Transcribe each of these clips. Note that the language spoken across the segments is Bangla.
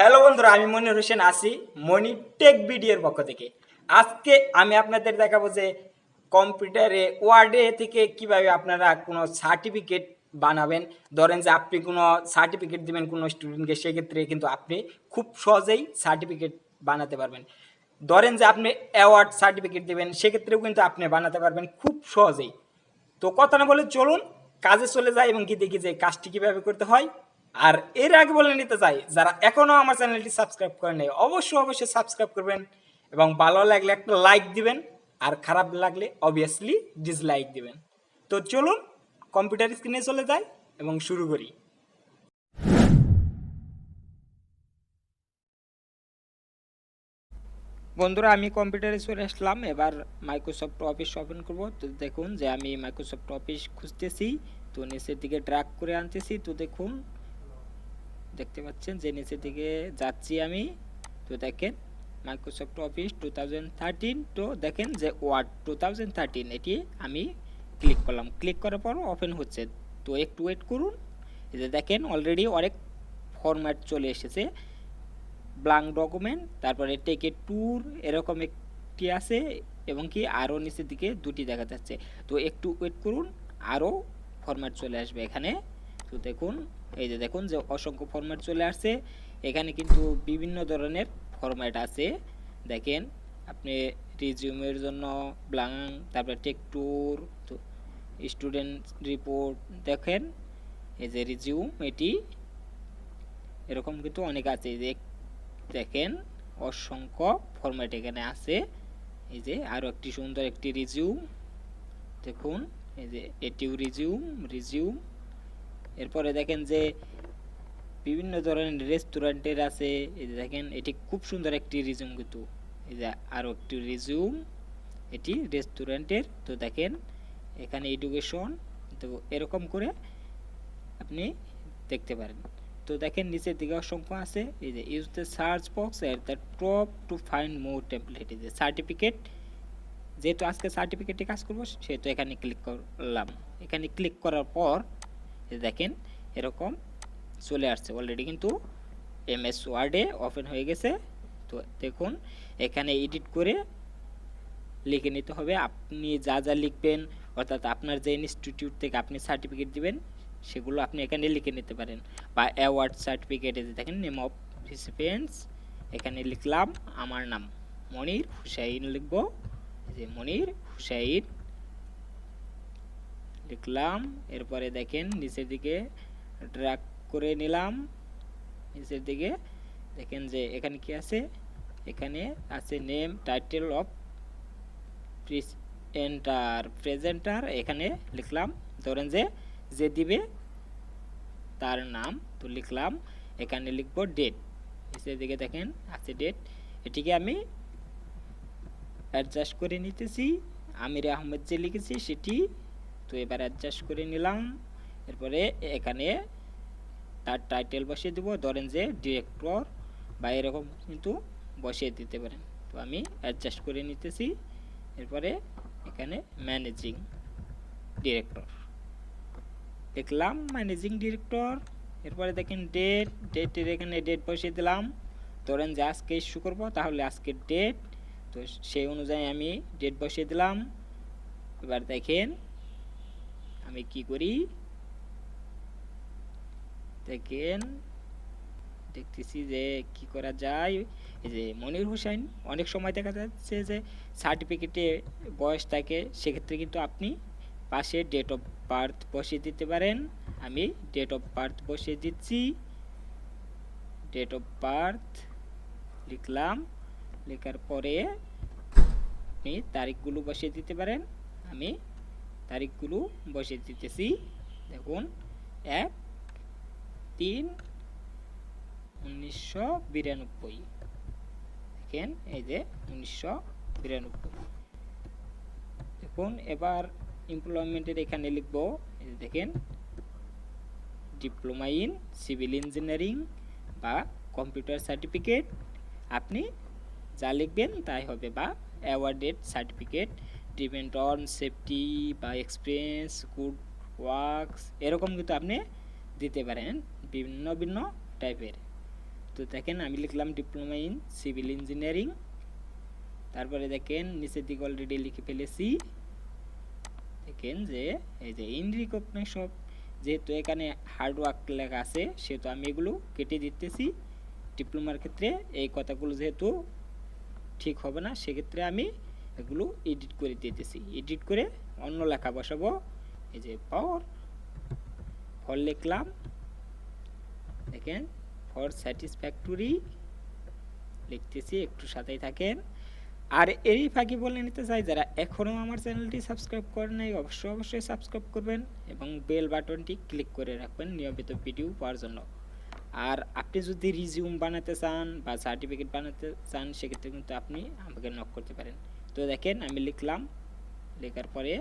হ্যালো বন্ধুরা, আমি মনির হোসেন আছি মনি টেক ভিডিওর পক্ষ থেকে। আজকে আমি আপনাদের দেখাবো যে কম্পিউটারে ওয়ার্ডে থেকে কিভাবে আপনারা কোনো সার্টিফিকেট বানাবেন। ধরেন যে আপনি কোনো সার্টিফিকেট দিবেন কোনো স্টুডেন্টকে, সেক্ষেত্রে কিন্তু আপনি খুব সহজেই সার্টিফিকেট বানাতে পারবেন। ধরেন যে আপনি অ্যাওয়ার্ড সার্টিফিকেট দিবেন, সেক্ষেত্রেও কিন্তু আপনি বানাতে পারবেন খুব সহজেই। তো কথা না বলে চলুন কাজে চলে যায় এবং কি দেখি যে কাজটি কিভাবে করতে হয়। আর এর আগে বলে নিতে চাই, যারা এখনো আমার চ্যানেলটি সাবস্ক্রাইব করেন নাই অবশ্যই সাবস্ক্রাইব করবেন এবং ভালো লাগলে একটা লাইক দিবেন, আর খারাপ লাগলে অবভিয়াসলি ডিসলাইক দিবেন। তো চলুন কম্পিউটার স্ক্রিনে চলে যাই এবং শুরু করি। বন্ধুরা, আমি কম্পিউটারে চলে আসলাম। এবার মাইক্রোসফট অফিস ওপেন করব। তো দেখুন যে আমি মাইক্রোসফট অফিস খুঁজতেছি, তো নিচের দিকে ড্র্যাগ করে আনতেছি। তো দেখুন, দেখতে পাচ্ছেন যে নিচের দিকে যাচ্ছি আমি। তো দেখেন মাইক্রোসফট অফিস 2013। তো দেখেন যে ওয়ার্ড 2013 এটি আমি ক্লিক করলাম। ক্লিক করার পর ওপেন হচ্ছে। তো একটু ওয়েট করুন। এই যে দেখেন অলরেডি অনেক ফরম্যাট চলে এসেছে। ব্ল্যাঙ্ক ডকুমেন্ট, তারপরে টেক এ ট্যুর, এরকম একটি আছে এবং কি আরও নিচের দিকে দুটি দেখা যাচ্ছে। তো একটু ওয়েট করুন, আরও ফরম্যাট চলে আসবে এখানে। তো দেখুন, এই যে দেখুন যে অসংখ্য ফরম্যাট চলে আসছে। এখানে কিন্তু বিভিন্ন ধরনের ফরম্যাট আছে। দেখেন আপনি রিজিউমের জন্য ব্ল্যাঙ্ক, তারপরে টেক ট্যুর, তো স্টুডেন্ট রিপোর্ট। দেখেন এই যে রিজিউম, এটি এরকম কিন্তু অনেক আছে। এই যে দেখেন অসংখ্য ফরম্যাট এখানে আছে। এই যে আরও একটি সুন্দর একটি রিজিউম দেখুন, এই যে এটিও রিজিউম। এরপরে দেখেন যে বিভিন্ন ধরনের রেস্টুরেন্টের আছে। এই যে দেখেন এটি খুব সুন্দর একটি রিজিউম কিন্তু। এই যে আরও একটি রিজিউম, এটি রেস্টুরেন্টের। তো দেখেন এখানে এডুকেশন, তো এরকম করে আপনি দেখতে পারেন। তো দেখেন নিচের দিকে অসংখ্য আছে। এই যে use the search box at the top to find more template. এই যে সার্টিফিকেট, যেহেতু আজকে সার্টিফিকেটে কাজ করবো সেহেতু এখানে ক্লিক করলাম। এখানে ক্লিক করার পর দেখেন এরকম চলে আসছে। অলরেডি কিন্তু এমএস ওয়ার্ডে ওপেন হয়ে গেছে। তো দেখুন এখানে এডিট করে লিখে নিতে হবে। আপনি যা যা লিখবেন, অর্থাৎ আপনার যে ইনস্টিটিউট থেকে আপনি সার্টিফিকেট দিবেন সেগুলো আপনি এখানে লিখে নিতে পারেন। বা অ্যাওয়ার্ড সার্টিফিকেট, এই যে দেখেন নেম অফ রিসিপিয়েন্টস, এখানে লিখলাম আমার নাম মনির হুসাইন, লিখবো যে মনির হুসাইন লিখলাম। এরপরে দেখেন নিচের দিকে ড্র্যাগ করে নিলাম। নিচের দিকে দেখেন যে এখানে কি আছে, এখানে আছে নেম, টাইটেল অফ প্রেজেন্টার, এখানে লিখলাম। ধরেন যে দিবে তার নাম, তো লিখলাম। এখানে লিখবো ডেট। নিচের দিকে দেখেন আছে ডেট, এটিকে আমি অ্যাডজাস্ট করে নিতেছি। আমির আহমেদ যে লিখেছি সেটি, তো এবার অ্যাডজাস্ট করে নিলাম। এরপরে এখানে তার টাইটেল বসিয়ে দেবো। ধরেন যে ডিরেক্টর বা এরকম কিন্তু বসিয়ে দিতে পারেন। তো আমি অ্যাডজাস্ট করে নিতেছি। এরপরে এখানে ম্যানেজিং ডিরেক্টর লিখলাম, ম্যানেজিং ডিরেক্টর। এরপরে দেখেন ডেটের এখানে ডেট বসিয়ে দিলাম। ধরেন যে আজকে ইস্যু করবো, তাহলে আজকের ডেট, তো সেই অনুযায়ী আমি ডেট বসিয়ে দিলাম। এবার দেখেন আমি কি করি, দেখেন দেখতেছি যে কি করা যায়। এই যে মনির হোসেন, অনেক সময় দেখা যাচ্ছে যে সার্টিফিকেটে বয়স থাকে, সেক্ষেত্রে কিন্তু আপনি পাশে ডেট অফ বার্থ বসিয়ে দিতে পারেন। আমি ডেট অফ বার্থ বসিয়ে দিচ্ছি। ডেট অফ বার্থ লিখলাম। লেখার পরে আপনি তারিখগুলো বসিয়ে দিতে পারেন। আমি তারিখগুলো বসিয়ে দিতেছি। দেখুন 1-3-1992, দেখেন এই যে 1992। দেখুন এবার এমপ্লয়মেন্টের এখানে লিখব, এই যে দেখেন ডিপ্লোমা ইন সিভিল ইঞ্জিনিয়ারিং বা কম্পিউটার সার্টিফিকেট, আপনি যা লিখবেন তাই হবে। বা awarded certificate, depend on safety বা এক্সপিরিয়েন্স, গুড ওয়ার্কস, এরকম কিন্তু আপনি দিতে পারেন বিভিন্ন টাইপের। তো দেখেন আমি লিখলাম ডিপ্লোমা ইন সিভিল ইঞ্জিনিয়ারিং, তারপরে দেখেন নিচের দিকে অলরেডি লিখে ফেলেছি। দেখেন যে এই যে ইন রিকগনিশন, যেহেতু এখানে হার্ডওয়ার্ক লেখা আছে সেহেতু আমি এগুলো কেটে দিতেছি। ডিপ্লোমার ক্ষেত্রে এই কথাগুলো যেহেতু ঠিক হবে না, সেক্ষেত্রে আমি এগুলো এডিট করে দিতেছি। এডিট করে অন্য লেখা বসাবো। এই যে ফর লিখলাম, দেখেন ফর স্যাটিসফ্যাক্টরি লিখতেছি, একটু সাথেই থাকেন। আর এরই ফাঁকি বলে নিতে চাই, যারা এখনও আমার চ্যানেলটি সাবস্ক্রাইব করেন নাই অবশ্যই সাবস্ক্রাইব করবেন এবং বেল বাটনটি ক্লিক করে রাখবেন নিয়মিত ভিডিও পাওয়ার জন্য। আর আপনি যদি রিজিউম বানাতে চান বা সার্টিফিকেট বানাতে চান সেক্ষেত্রে কিন্তু আপনি আমাকে নক করতে পারেন। তো দেখেন আমি লিখলাম, লেখার পরে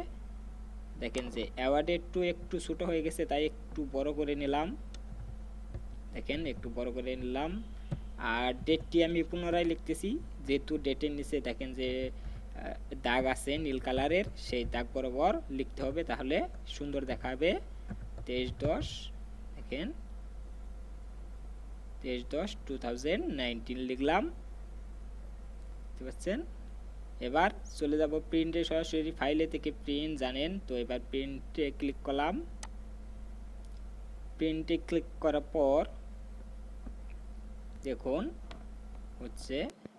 দেখেন যে অ্যাওয়ার্ডে একটু ছোটো হয়ে গেছে, তাই একটু বড় করে নিলাম। দেখেন একটু বড় করে নিলাম। আর ডেটটি আমি পুনরায় লিখতেছি, যেহেতু ডেটের নিচে দেখেন যে দাগ আছে নীল কালারের, সেই দাগ বরাবর লিখতে হবে, তাহলে সুন্দর দেখাবে। 23/10, দেখেন 23/10/2019 লিখলাম, বুঝতে পারছেন। এবার চলে যাব প্রিন্টে, সরাসরি ফাইলে থেকে প্রিন্ট জানেন তো। এবার প্রিন্টে ক্লিক করলাম। প্রিন্টে ক্লিক করার পর দেখুন হচ্ছে,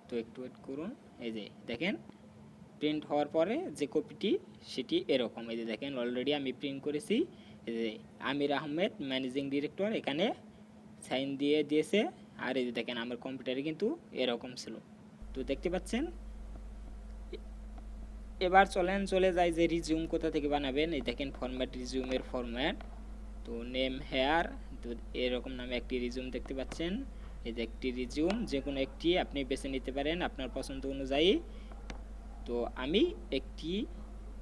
তো একটু ওয়েট করুন। এই যে দেখেন প্রিন্ট হওয়ার পরে যে কপিটি সেটি এরকম। এই যে দেখেন অলরেডি আমি প্রিন্ট করেছি। এই যে আমির আহমেদ ম্যানেজিং ডিরেক্টর এখানে সাইন দিয়েছে। আর এই যে দেখেন আমার কম্পিউটারে কিন্তু এরকম ছিল, তো দেখতে পাচ্ছেন। এবার চলে যাই যে রিজিউম কোথা থেকে বানাবেন। এই দেখেন ফরম্যাট, রিজিউমের ফরম্যাট, তো নেম হেয়ার, তো এরকম নামে একটি রিজিউম দেখতে পাচ্ছেন। এই যে একটি রিজিউম, যে কোনো একটি আপনি বেছে নিতে পারেন আপনার পছন্দ অনুযায়ী। তো আমি একটি,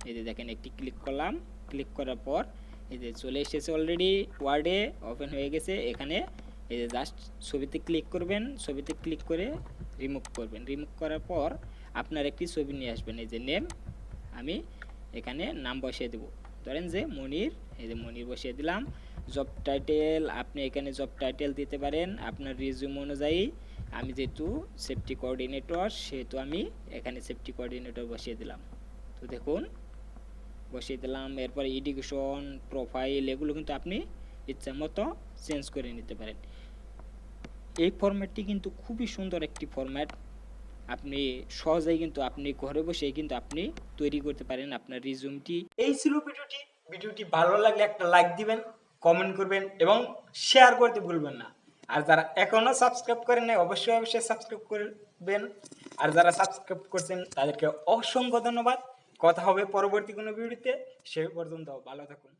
এই যে দেখেন একটি ক্লিক করলাম। ক্লিক করার পর এই যে চলে এসেছে, অলরেডি ওয়ার্ডে ওপেন হয়ে গেছে। এখানে এই যে জাস্ট ছবিতে ক্লিক করবেন, ছবিতে ক্লিক করে রিমুভ করবেন। রিমুভ করার পর আপনার একটি ছবি নিয়ে আসবেন। এই যে নেম, আমি এখানে নাম বসিয়ে দেব, ধরেন যে মনির। এই যে মনির বসিয়ে দিলাম। জব টাইটেল, আপনি এখানে জব টাইটেল দিতে পারেন আপনার রিজিউম অনুযায়ী। আমি যেহেতু সেফটি কোঅর্ডিনেটর সেহেতু আমি এখানে সেফটি কোঅর্ডিনেটর বসিয়ে দিলাম। তো দেখুন বসিয়ে দিলাম। এরপরে এডুকেশন, প্রোফাইল, এগুলো কিন্তু আপনি ইচ্ছা মতো চেঞ্জ করে নিতে পারেন। এই ফরম্যাটটি কিন্তু খুবই সুন্দর একটি ফরম্যাট। আপনি সহজেই কিন্তু আপনি ঘরে বসেই কিন্তু আপনি তৈরি করতে পারেন আপনার রিজিউমটি। এই ছিল ভিডিওটি ভালো লাগলে একটা লাইক দিবেন, কমেন্ট করবেন এবং শেয়ার করতে ভুলবেন না। আর যারা এখনো সাবস্ক্রাইব করেন নাই অবশ্যই সাবস্ক্রাইব করবেন। আর যারা সাবস্ক্রাইব করছেন তাদেরকে অসংখ্য ধন্যবাদ। কথা হবে পরবর্তী কোনো ভিডিওতে, সে পর্যন্ত ভালো থাকুন।